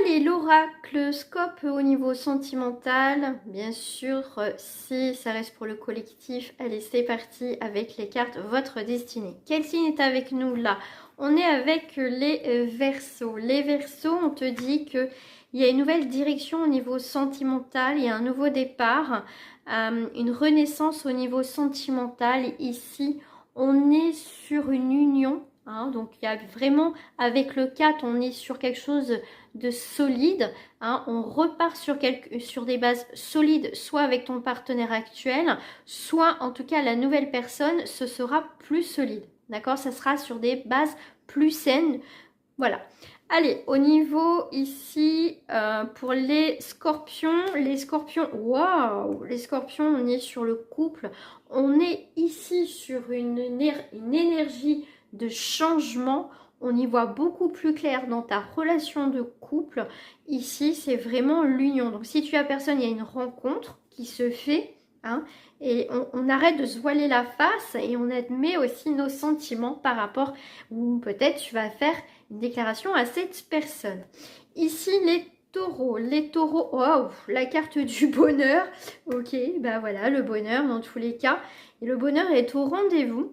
Allez, l'oraclescope au niveau sentimental, bien sûr, si ça reste pour le collectif, allez, c'est parti avec les cartes Votre Destinée. Quel signe est avec nous là? On est avec les Verseaux. Les Verseaux, on te dit qu'il y a une nouvelle direction au niveau sentimental, il y a un nouveau départ, une renaissance au niveau sentimental. Ici, on est sur une union. Hein, donc il y a vraiment, avec le 4, on est sur quelque chose de solide. Hein, on repart sur des bases solides, soit avec ton partenaire actuel, soit en tout cas la nouvelle personne, ce sera plus solide. D'accord? Ça sera sur des bases plus saines. Voilà. Allez, au niveau ici, pour les scorpions, waouh, les scorpions, on est sur le couple, on est ici sur une énergie de changement, on y voit beaucoup plus clair dans ta relation de couple. Ici, c'est vraiment l'union. Donc, si tu as personne, il y a une rencontre qui se fait, hein, et on arrête de se voiler la face et on admet aussi nos sentiments par rapport, ou peut-être tu vas faire une déclaration à cette personne. Ici, les taureaux, wow, la carte du bonheur, ok, bah voilà, le bonheur dans tous les cas, et le bonheur est au rendez-vous.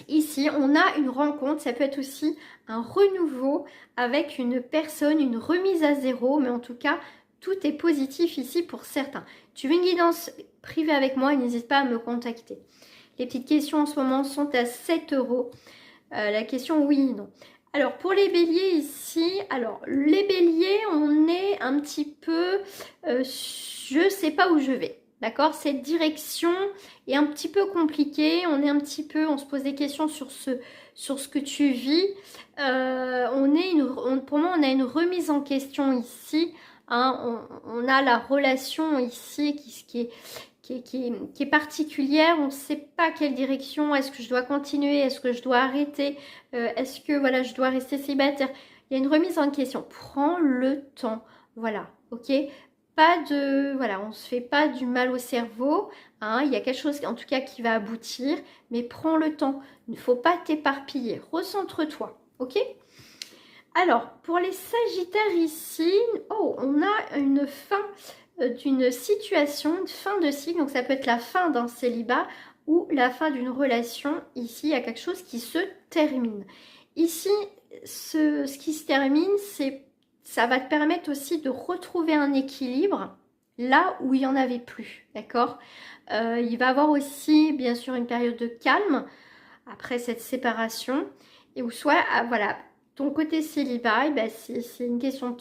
Ici, on a une rencontre, ça peut être aussi un renouveau avec une personne, une remise à zéro, mais en tout cas, tout est positif ici pour certains. Tu veux une guidance privée avec moi, n'hésite pas à me contacter. Les petites questions en ce moment sont à 7 €. La question oui, non. Alors, pour les béliers ici, alors, les béliers, on est un petit peu, je sais pas où je vais. D'accord? Cette direction est un petit peu compliquée. On est un petit peu, on se pose des questions sur ce que tu vis. Pour moi, on a une remise en question ici. Hein, on a la relation ici qui est particulière. On ne sait pas quelle direction. Est-ce que je dois continuer? Est-ce que je dois arrêter? Est-ce que voilà, je dois rester célibataire? Il y a une remise en question. Prends le temps. Voilà, ok? Pas de, voilà, on se fait pas du mal au cerveau, hein, il y a quelque chose en tout cas qui va aboutir, mais prends le temps, il ne faut pas t'éparpiller, recentre-toi, ok? Alors, pour les sagittaires ici, oh, on a une fin d'une situation, une fin de cycle, donc ça peut être la fin d'un célibat ou la fin d'une relation, ici il y a quelque chose qui se termine. Ici, ce qui se termine, ça va te permettre aussi de retrouver un équilibre là où il n'y en avait plus, d'accord? Il va y avoir aussi, bien sûr, une période de calme après cette séparation, et où soit, voilà, ton côté célibat, ben, c'est une question de